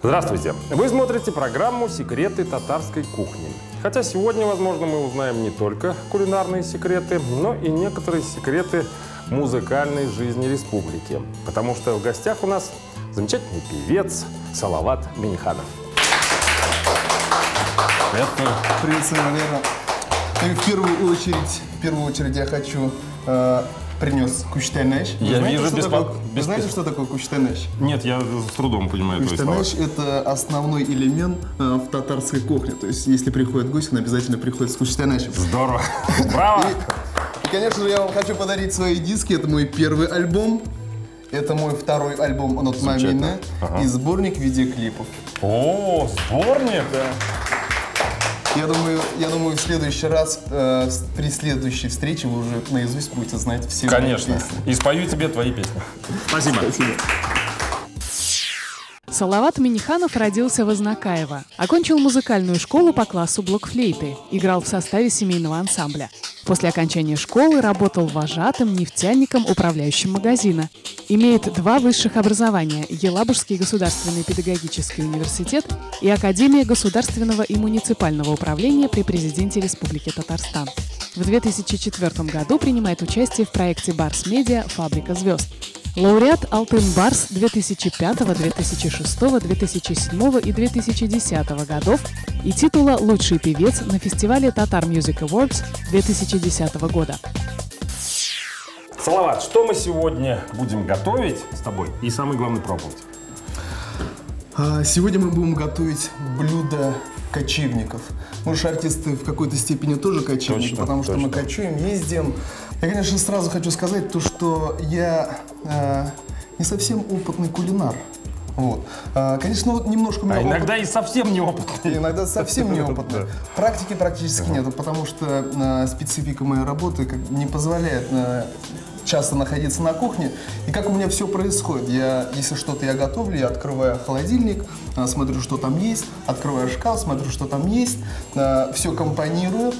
Здравствуйте! Вы смотрите программу «Секреты татарской кухни». Хотя сегодня, возможно, мы узнаем не только кулинарные секреты, но и некоторые секреты музыкальной жизни республики. Потому что в гостях у нас замечательный певец Салават Миниханов. Привет, Валера. И в первую очередь я хочу принес куштанеш. Я вижу Вы знаете, что такое куштанеш? Нет, я с трудом понимаю твои слова. Куштанеш – это основной элемент в татарской кухне. То есть, если приходит гость, он обязательно приходит с куштанешем. Здорово! Браво! И, конечно же, я вам хочу подарить свои диски. Это мой первый альбом. Это мой второй альбом «Анот Мамина» и сборник видеоклипов. О, сборник? Да. Я думаю, в следующий раз, при следующей встрече вы уже наизусть будете знать все мои песни. Конечно. И спою тебе твои песни. Спасибо. Спасибо. Салават Миниханов родился в Азнакаево. Окончил музыкальную школу по классу блокфлейты. Играл в составе семейного ансамбля. После окончания школы работал вожатым, нефтяником, управляющим магазина. Имеет 2 высших образования – Елабужский государственный педагогический университет и Академия государственного и муниципального управления при президенте Республики Татарстан. В 2004 году принимает участие в проекте «Барс Медиа. Фабрика звезд». Лауреат «Алтын Барс» 2005, 2006, 2007 и 2010 годов и титула «Лучший певец» на фестивале Tatar Music Awards 2010 года. Салават, что мы сегодня будем готовить с тобой и, самое главное, пробовать? Сегодня мы будем готовить блюдо кочевников. Мы же артисты в какой-то степени тоже кочевники, потому что мы кочуем, ездим. Я, конечно, сразу хочу сказать то, что я не совсем опытный кулинар. Вот. Конечно, вот немножко у меня иногда и совсем неопытный. Иногда совсем неопытный. Практики практически нет, потому что специфика моей работы не позволяет часто находиться на кухне. И как у меня все происходит. Если что-то я готовлю, я открываю холодильник, смотрю, что там есть, открываю шкаф, смотрю, что там есть, все компонирую.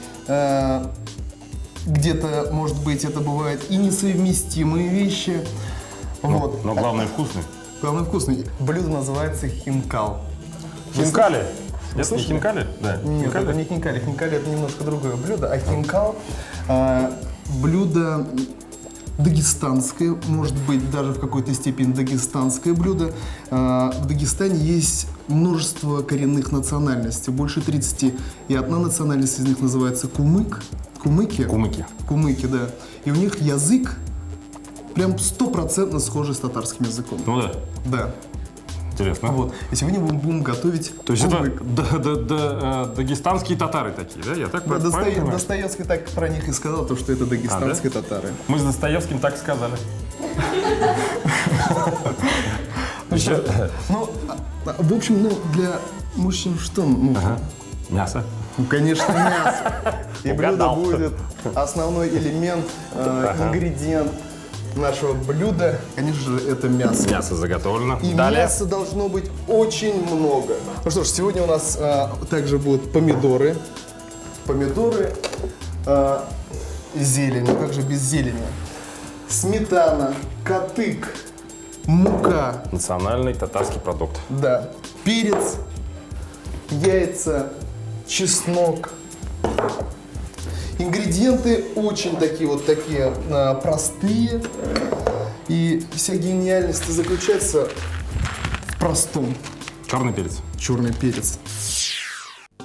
Где-то, может быть, это бывают и несовместимые вещи. Вот. Но главное вкусный. Главное вкусный. Блюдо называется хинкал. Хинкали? Это не хинкали? Да. Нет, хинкали? это не хинкали. Хинкали — это немножко другое блюдо. А хинкал блюдо дагестанское, может быть, даже в какой-то степени дагестанское блюдо. В Дагестане есть множество коренных национальностей, больше 30. И одна национальность из них называется кумык. Кумыки, да. И у них язык прям 100% схожий с татарским языком. Ну да. Да. Интересно. Вот. И сегодня мы будем готовить... То есть это дагестанские татары такие, да? Я так понимаю? Достоевский так про них и сказал, что это дагестанские татары. Мы с Достоевским так сказали. Ну, в общем, для мужчин что нужно? Мясо. Ну, конечно, мясо. И блюдо будет основной элемент, ингредиент нашего блюда. Конечно же, это мясо. Мясо заготовлено. И мяса должно быть очень много. Ну что ж, сегодня у нас также будут помидоры. Зелень. Как же без зелени? Сметана, катык, мука. Национальный татарский продукт. Да. Перец, яйца, чеснок. Ингредиенты очень такие простые. И вся гениальность заключается в простом. Черный перец. Черный перец.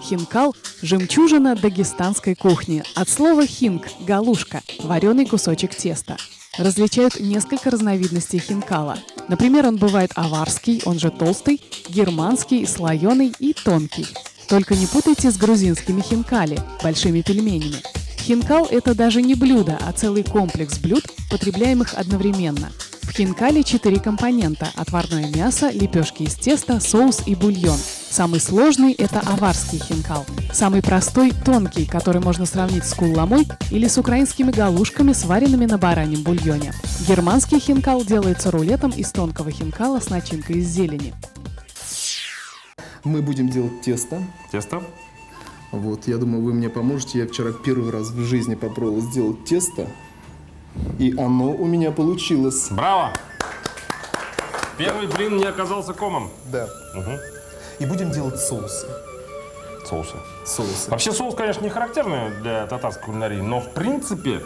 Хинкал – жемчужина дагестанской кухни. От слова «хинг» – галушка, вареный кусочек теста. Различают несколько разновидностей хинкала. Например, он бывает аварский, он же толстый, германский, слоеный и тонкий. Только не путайте с грузинскими хинкали – большими пельменями. Хинкал – это даже не блюдо, а целый комплекс блюд, потребляемых одновременно. В хинкале 4 компонента – отварное мясо, лепешки из теста, соус и бульон. Самый сложный – это аварский хинкал. Самый простой – тонкий, который можно сравнить с кулламой или с украинскими галушками, сваренными на бараньем бульоне. Германский хинкал делается рулетом из тонкого хинкала с начинкой из зелени. Мы будем делать тесто. Тесто? Вот, я думаю, вы мне поможете. Я вчера первый раз в жизни попробовал сделать тесто, и оно у меня получилось. Браво! Первый блин не оказался комом. Да. И будем делать соусы. Соусы. Соусы. Вообще соус, конечно, не характерный для татарской кулинарии, но в принципе,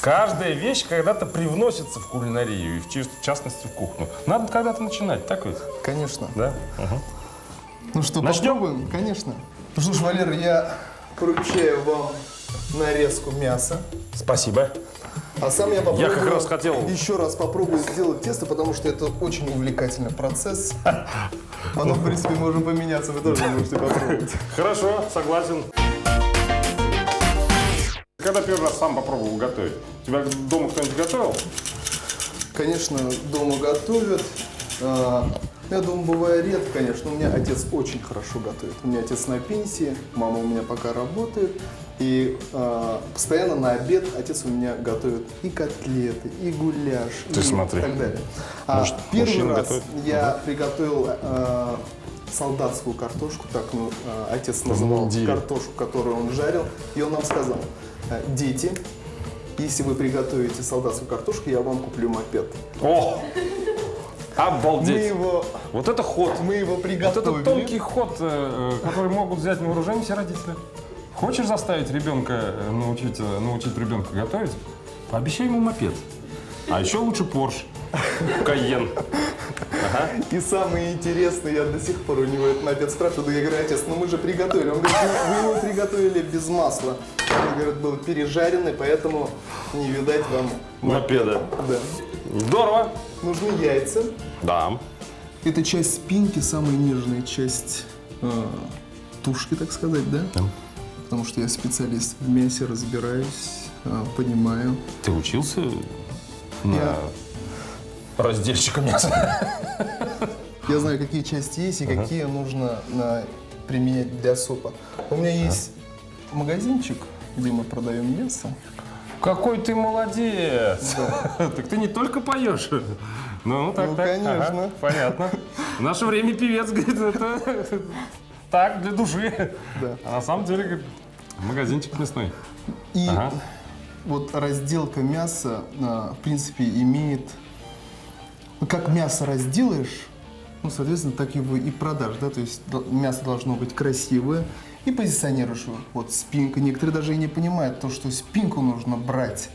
каждая вещь когда-то привносится в кулинарию, и в частности в кухню. Надо когда-то начинать, так ведь? Конечно. Да? Угу. Ну что, Начнем? попробуем? Конечно. Ну что ж, Валера, я поручаю вам нарезку мяса. Спасибо. А сам я попробую, Я как раз хотел- еще раз попробую сделать тесто, потому что это очень увлекательный процесс. Оно, в принципе, можем поменяться, вы тоже можете попробовать. Хорошо, согласен. Когда первый раз сам попробовал готовить? Тебя дома кто-нибудь готовил? Конечно, дома готовят. Я дома бываю редко, конечно. У меня отец очень хорошо готовит. У меня отец на пенсии, мама у меня пока работает. И постоянно на обед отец у меня готовит и котлеты, и гуляш, Ты и смотри. так далее. Может, Первый мужчина раз готовит? я приготовил солдатскую картошку, так отец называл мундире. картошку, которую он жарил. И он нам сказал: дети, если вы приготовите солдатскую картошку, я вам куплю мопед. О! Обалдеть! Вот это ход! Мы его Вот приготовили. это тонкий ход, который могут взять на вооружение все родители. Хочешь заставить ребенка, научить ребенка готовить? Пообещай ему мопед. А еще лучше Порш, Кайен. Ага. И самое интересное, я до сих пор у него этот мопед спрашиваю, я говорю: отец, ну мы же приготовили. Он говорит: вы его приготовили без масла. Он говорит, был пережаренный, поэтому не видать вам Мопеда. Да. Здорово. Нужны яйца. Да. Это часть спинки, самая нежная часть тушки, так сказать, да? Да. Потому что я специалист в мясе, разбираюсь, понимаю. Ты учился на Я- раздельщика мяса? Я знаю, какие части есть и какие нужно применять для супа. У меня есть магазинчик, где мы продаем мясо. Какой ты молодец! Так ты не только поешь. Ну, так, Ну, так. конечно. Ага, понятно. В наше время певец, говорит, это так, для души. Да. А на самом деле, говорит, магазинчик мясной. И Ага. вот разделка мяса, в принципе, имеет... Ну, как мясо разделаешь, ну, соответственно, так его и продашь, да? То есть мясо должно быть красивое и позиционируешь его. Вот спинка. Некоторые даже и не понимают то, что спинку нужно брать.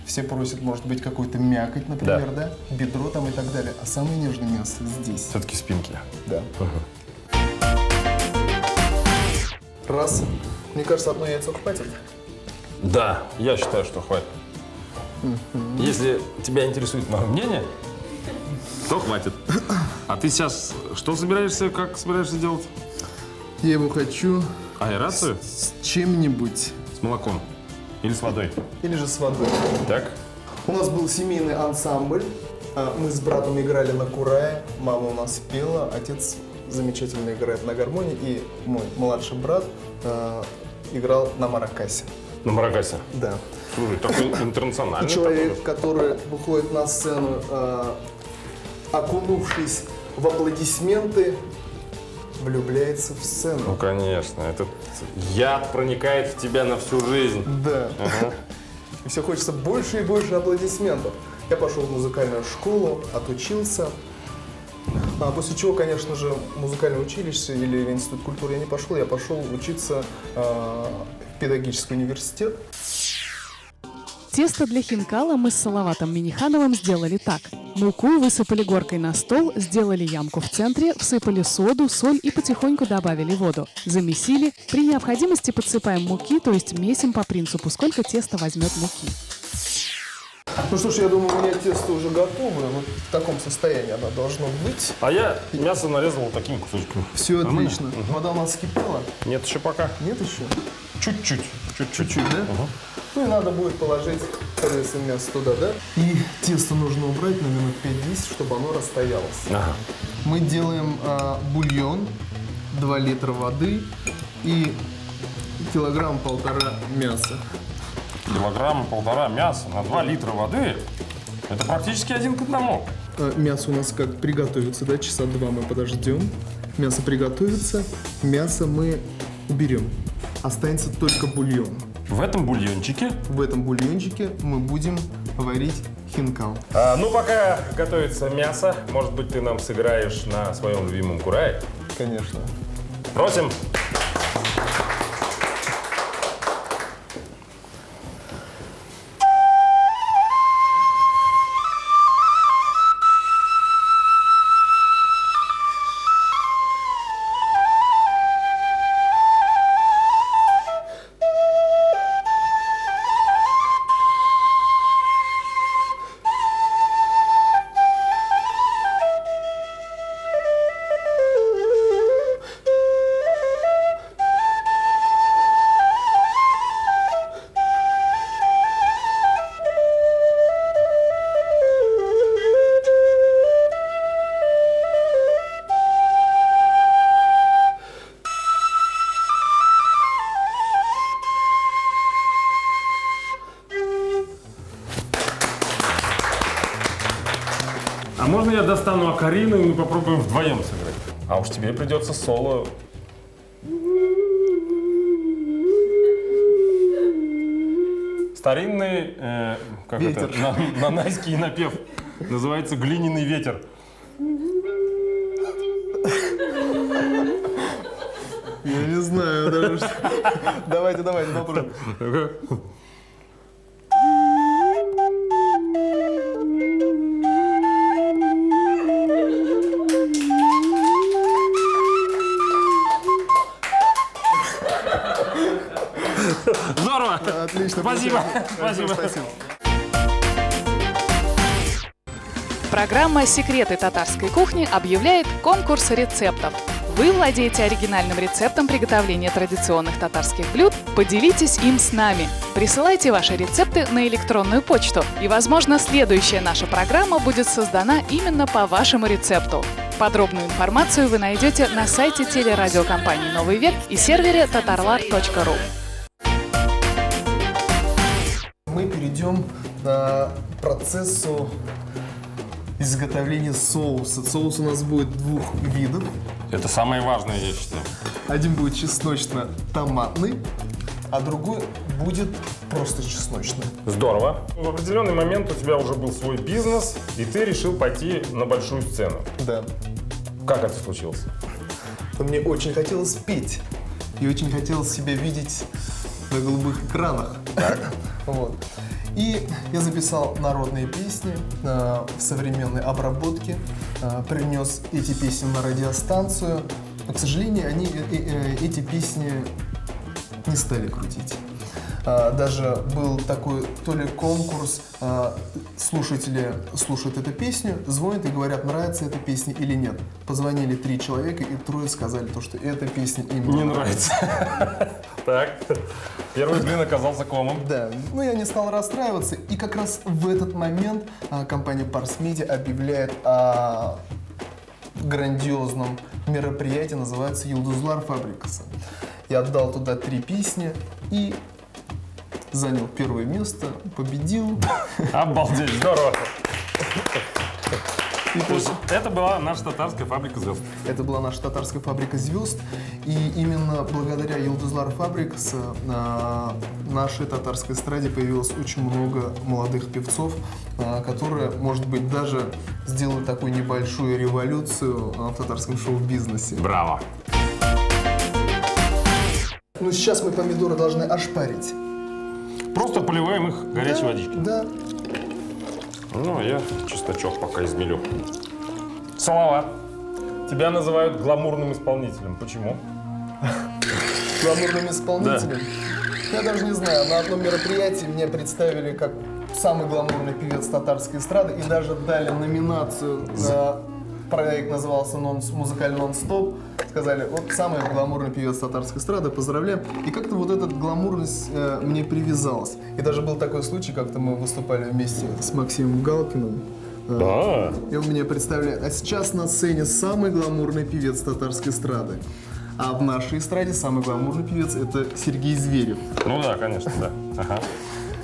Все просят, может быть, какой-то мякоть, например, да? Бедро там и так далее. А самое нежное мясо здесь. Все-таки спинки. Да. Раз. Мне кажется, одно яйцо хватит. Да, я считаю, что хватит. Если тебя интересует мое мнение, то хватит. А ты сейчас что собираешься, как собираешься делать? Я его хочу Аэрацию? с чем-нибудь. С молоком? Или с водой? Или же с водой. Так? У нас был семейный ансамбль. Мы с братом играли на курае. Мама у нас пела. Отец замечательно играет на гармонии. И мой младший брат играл на маракасе. На маракасе? Да. Слушай, такой интернациональный. И человек, который выходит на сцену, окунувшись в аплодисменты, влюбляется в Ну, сцену. конечно. Этот яд проникает в тебя на всю жизнь. Да. Ага. И все хочется больше и больше аплодисментов. Я пошел в музыкальную школу, отучился. После чего, конечно же, в музыкальное училище или в институт культуры я не пошел. Я пошел учиться в педагогический университет. Тесто для хинкала мы с Салаватом Минихановым сделали так. Муку высыпали горкой на стол, сделали ямку в центре, всыпали соду, соль и потихоньку добавили воду. Замесили. При необходимости подсыпаем муки, то есть месим по принципу, сколько теста возьмет муки. Ну что ж, я думаю, у меня тесто уже готово. Вот в таком состоянии оно должно быть. А я мясо нарезал вот такими кусочками. Все Нормально? отлично. Вода у нас кипела. Нет еще пока. Нет еще? Чуть-чуть. Чуть-чуть, да? Ну и надо будет положить, соответственно, мясо туда, да? И тесто нужно убрать на минут 5-10, чтобы оно расстоялось. Ага. Мы делаем бульон, 2 литра воды и килограмм-полтора мяса. Килограмм-полтора мяса на 2 литра воды. Это практически 1 к 1. Мясо у нас как приготовится, да? Часа 2 мы подождем. Мясо приготовится, мясо мы уберем. Останется только бульон. В этом бульончике В этом бульончике мы будем варить хинкал. Ну, пока готовится мясо, может быть, ты нам сыграешь на своем любимом курае? Конечно. Просим. А можно я достану окарину, и мы попробуем вдвоем сыграть? А уж тебе придется соло. Старинный, как ветер. это, нанайский напев. Называется «Глиняный ветер». Я не знаю даже что. Давайте попробуем. Здорово! Отлично. Спасибо. Спасибо. Программа «Секреты татарской кухни» объявляет конкурс рецептов. Вы владеете оригинальным рецептом приготовления традиционных татарских блюд? Поделитесь им с нами. Присылайте ваши рецепты на электронную почту, и, возможно, следующая наша программа будет создана именно по вашему рецепту. Подробную информацию вы найдете на сайте телерадиокомпании «Новый век» и сервере tatarlar.ru. Мы перейдем к процессу изготовления соуса. Соус у нас будет двух видов. Это самое важное, я считаю. Один будет чесночно-томатный, а другой будет просто чесночный. Здорово. В определенный момент у тебя уже был свой бизнес, и ты решил пойти на большую сцену. Да. Как это случилось? Мне очень хотелось петь. И очень хотелось себя видеть на голубых экранах. Вот. И я записал народные песни в современной обработке, принес эти песни на радиостанцию, но, к сожалению, эти песни не стали крутить. Даже был такой то ли конкурс, слушатели слушают эту песню, звонят и говорят, нравится эта песня или нет. Позвонили 3 человека, и 3 сказали, что эта песня им Не нравится. Так, первый блин оказался комом. Да, но я не стал расстраиваться, и как раз в этот момент компания Pars Media объявляет о грандиозном мероприятии, называется «Йылдызлар фабрикасы». Я отдал туда 3 песни и занял первое место, победил. Обалдеть, здорово. Это была наша татарская фабрика звезд. Это была наша татарская фабрика звезд. И именно благодаря Йылдызлар фабрикас на нашей татарской эстраде появилось очень много молодых певцов, которые, может быть, даже сделают такую небольшую революцию в татарском шоу-бизнесе. Браво. Ну, сейчас мы помидоры должны ошпарить. Просто поливаем их горячей водичкой. Да. Ну, а я чесночок пока измелю. Салават, тебя называют гламурным исполнителем. Почему? Гламурным исполнителем? Да. Я даже не знаю. На одном мероприятии меня представили как самый гламурный певец татарской эстрады и даже дали номинацию за проект, назывался «Музыкальный нон-стоп». Сказали, вот самый гламурный певец татарской эстрады, поздравляем. И как-то вот эта гламурность мне привязалась. И даже был такой случай, как-то мы выступали вместе с Максимом Галкиным. Да. И он меня представляет. А сейчас на сцене самый гламурный певец татарской эстрады. А в нашей эстраде самый гламурный певец — это Сергей Зверев. Ну да, конечно, да. Ага.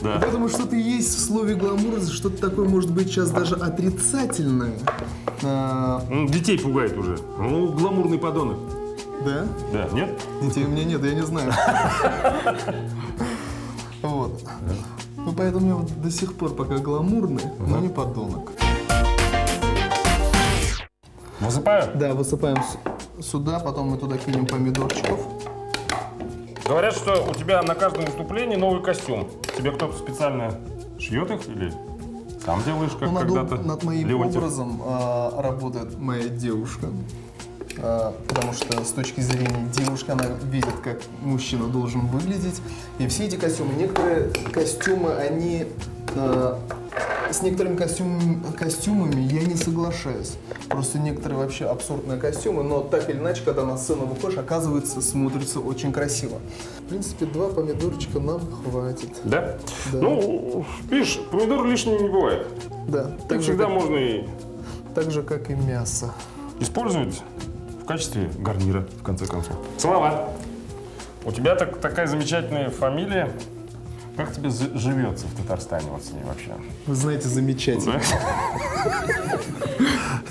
Да. Поэтому что-то есть в слове «гламур», что-то такое, может быть, сейчас даже отрицательное. Детей пугает уже. Ну, гламурный подонок. Да? Да, нет? Детей у меня нет, я не знаю. Вот. Ну, Ну, поэтому я вот до сих пор пока гламурный, но не подонок. Высыпаю? Да, высыпаем сюда, потом мы туда кинем помидорчиков. Говорят, что у тебя на каждом выступлении новый костюм. Тебе кто-то специально шьет их или сам делаешь, как когда-то? Над моим Леонтьев? образом работает моя девушка. Потому что с точки зрения девушки она видит, как мужчина должен выглядеть. И все эти костюмы, некоторые костюмы, они... С некоторыми костюмами я не соглашаюсь. Просто некоторые вообще абсурдные костюмы, но так или иначе, когда на сцену выходишь, оказывается, смотрится очень красиво. В принципе, 2 помидорчика нам хватит. Да? Да. Ну, видишь, помидор лишним не бывает. Да. Так всегда можно и Так же, как и мясо. использовать в качестве гарнира, в конце концов. Салават, у тебя такая замечательная фамилия. Как тебе живется в Татарстане вот с ней вообще? Вы знаете, замечательно.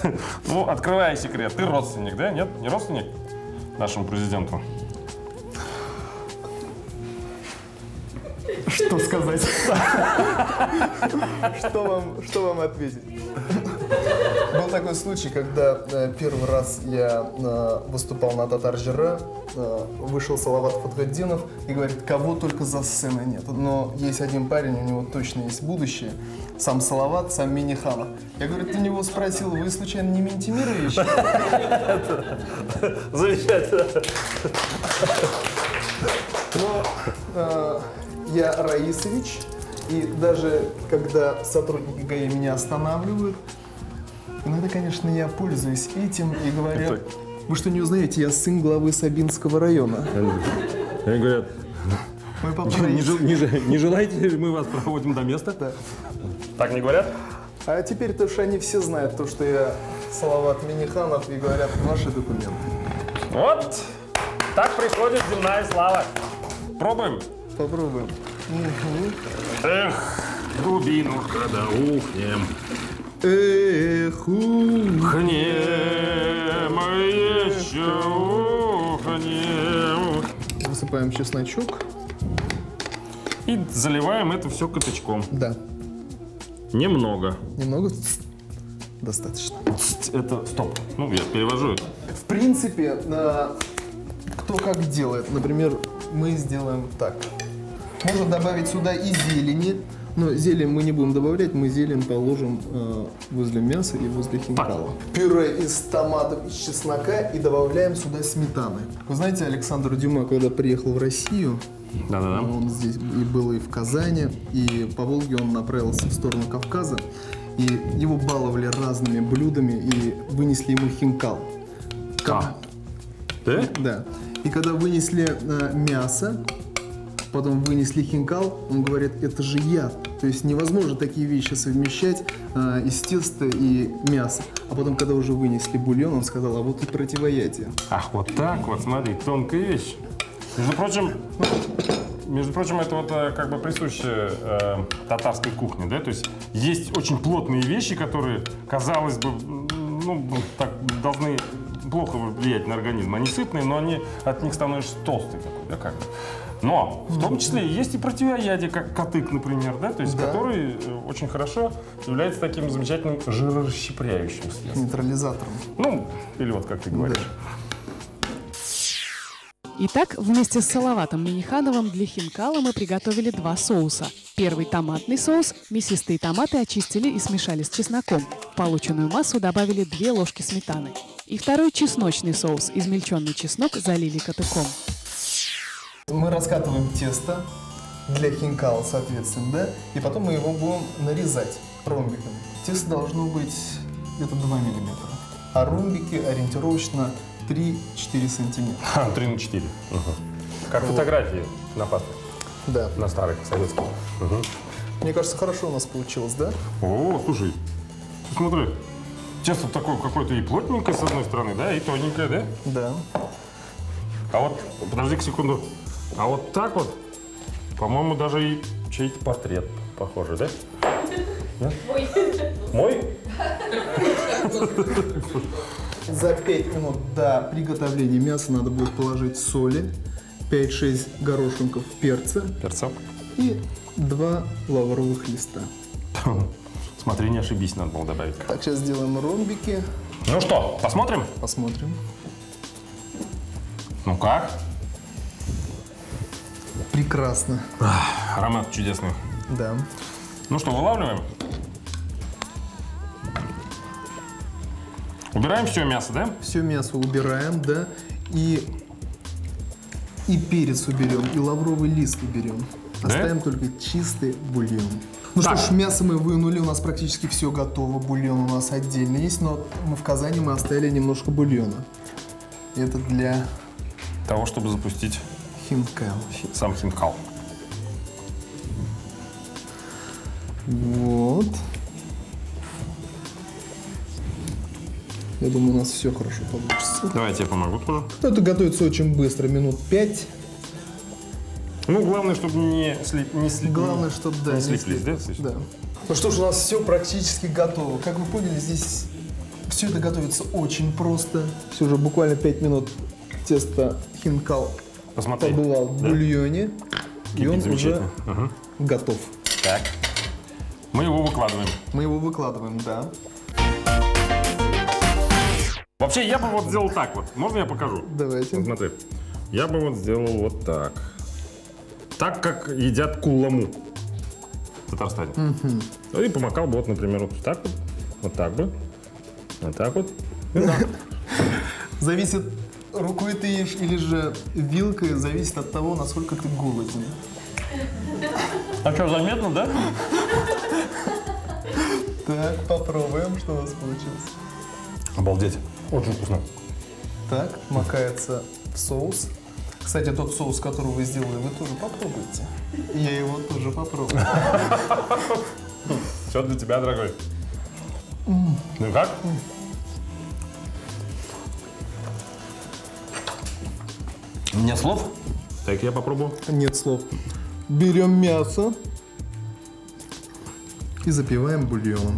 Да? Ну, открывай секрет. Ты родственник, да? Нет? Не родственник нашему президенту? Что сказать? Что вам ответить? Был такой случай, когда первый раз я выступал на Татар-Жира, вышел Салават Фатхетдинов и говорит, кого только за сценой нет. Но есть один парень, у него точно есть будущее. Сам Салават, сам Миниханов. Я говорю, ты него спросил, вы случайно не Ментимирович? Замечательно. Но я Раисович, и даже когда сотрудники ГАИ меня останавливают, иногда, конечно, я пользуюсь этим и говорят, вы что, не узнаете, я сын главы Сабинского района. Они говорят, Мой папа не желаете ли мы вас проводим до места? Да. Так не говорят? А теперь то, что они все знают, то, что я Салават Миниханов, и говорят, ваши документы. Вот так приходит земная слава. Пробуем? Попробуем. Эх, глубину, когда ухнем. Эх, Ухнем, еще ухнем. Высыпаем чесночок. И заливаем это все катычком. Да. Немного. Немного? Достаточно. Это, стоп, ну я перевожу это. В принципе, кто как делает. Например, мы сделаем так. Можно добавить сюда и зелени. Но зелень мы не будем добавлять, мы зелень положим возле мяса и возле хинкала. Пюре из томатов и чеснока и добавляем сюда сметаны. Вы знаете, Александр Дюма, когда приехал в Россию, Да-да-да. он здесь и был и в Казани, и по Волге он направился в сторону Кавказа, и его баловали разными блюдами и вынесли ему хинкал. Да? Да. И когда вынесли мясо, потом вынесли хинкал, он говорит, это же яд. То есть невозможно такие вещи совмещать из теста и мяса. А потом, когда уже вынесли бульон, он сказал, а вот и противоядие. Ах, вот так вот, смотри, тонкая вещь. Между прочим, это вот как бы присуще татарской кухне, да? То есть есть очень плотные вещи, которые, казалось бы, ну, так должны плохо влиять на организм. Они сытные, но они от них становишься толстый такой, да, как бы. Но в том числе есть и противоядие, как катык, например, да, то есть Да. который очень хорошо является таким замечательным жирорасщепляющим средством. Нейтрализатором. Ну, или вот как ты говоришь. Итак, вместе с Салаватом Минихановым для хинкала мы приготовили 2 соуса. Первый томатный соус. Мясистые томаты очистили и смешали с чесноком. В полученную массу добавили 2 ложки сметаны. И второй чесночный соус. Измельченный чеснок залили катыком. Мы раскатываем тесто для хинкала, соответственно, да? И потом мы его будем нарезать ромбиками. Тесто должно быть где-то 2 миллиметра. А ромбики ориентировочно 3-4 сантиметра. 3 на 4. Как фотографии на папе, Да. на старых советских. Мне кажется, хорошо у нас получилось, да? О, слушай, ты смотри, тесто такое какое-то и плотненькое с одной стороны, да, и тоненькое, да? Да. А вот, подожди-ка секунду, а вот так вот, по-моему, даже и чей-то портрет похоже, да? Мой. Мой? За 5 минут до приготовления мяса надо будет положить соли, 5-6 горошинков перца, Перца. и 2 лавровых листа. Смотри, не ошибись, надо было добавить. Так, сейчас сделаем ромбики. Ну что, посмотрим? Посмотрим. Ну как? Прекрасно. Аромат чудесный. Да. Ну что, вылавливаем? Убираем все мясо, да? Все мясо убираем, да. И перец уберем, и лавровый лист уберем. Да? Оставим только чистый бульон. Ну Так. что ж, мясо мы вынули, у нас практически все готово. Бульон у нас отдельно есть, но мы в казане мы оставили немножко бульона. Это для Того, чтобы запустить хинкал. сам хинкал. Вот. Я думаю, у нас все хорошо получится. Давай я тебе помогу тоже. Это готовится очень быстро, минут 5. Ну, главное, чтобы не слиплись. Главное, чтобы, да, не слиплись, да? Да. Ну что ж, у нас все практически готово. Как вы поняли, здесь все это готовится очень просто. Все уже буквально 5 минут тесто хинкал Посмотри. побывал в Да? бульоне. И Кипит он уже замечательно. Ага. готов. Так. Мы его выкладываем. Мы его выкладываем, да. Вообще, я бы вот сделал так вот. Можно я покажу? Давайте. Вот смотри. Я бы вот сделал вот так. Так, как едят куламу в Татарстане. И помакал бы вот, например, вот так вот. Вот так бы. Вот так вот. Зависит, рукой ты ешь или же вилкой, зависит от того, насколько ты голоден. А что, заметно, да? Так, попробуем, что у нас получилось. Обалдеть. Очень вкусно. Так, макается в соус. Кстати, тот соус, который вы сделали, вы тоже попробуйте. Я его тоже попробую. Все для тебя, дорогой. Ну как? Нет слов? Так, я попробую. Нет слов. Берем мясо и запиваем бульоном.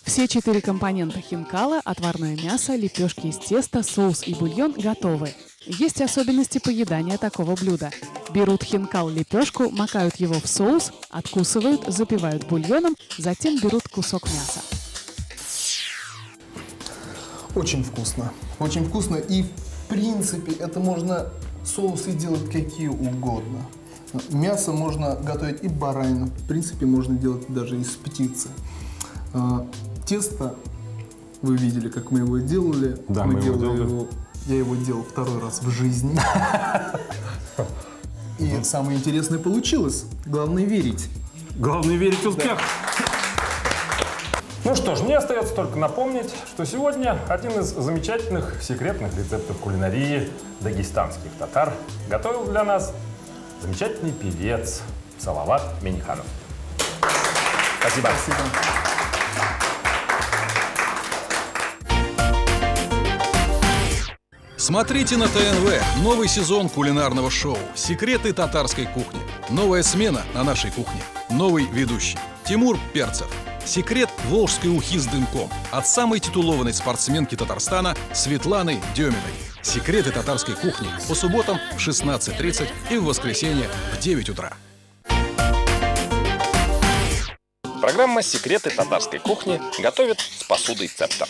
Все 4 компонента хинкала – отварное мясо, лепешки из теста, соус и бульон – готовы. Есть особенности поедания такого блюда. Берут хинкал-лепешку, макают его в соус, откусывают, запивают бульоном, затем берут кусок мяса. Очень вкусно. Очень вкусно. И в принципе это можно соусы делать какие угодно. Мясо можно готовить и баранину. В принципе можно делать даже из птицы. Тесто, вы видели, как мы его делали. Да, мы его делали делали. Я его делал второй раз в жизни. И самое интересное получилось. Главное верить. Главное верить в успех. Ну что ж, мне остается только напомнить, что сегодня один из замечательных секретных рецептов кулинарии дагестанских татар готовил для нас замечательный певец Салават Миниханов. Спасибо. Спасибо. Смотрите на ТНВ новый сезон кулинарного шоу «Секреты татарской кухни». Новая смена на нашей кухне. Новый ведущий Тимур Перцев. Секрет волжской ухи с дымком от самой титулованной спортсменки Татарстана Светланы Деминой. Секреты татарской кухни по субботам в 16:30 и в воскресенье в 9 утра. Программа «Секреты татарской кухни» готовит с посудой «Цептор».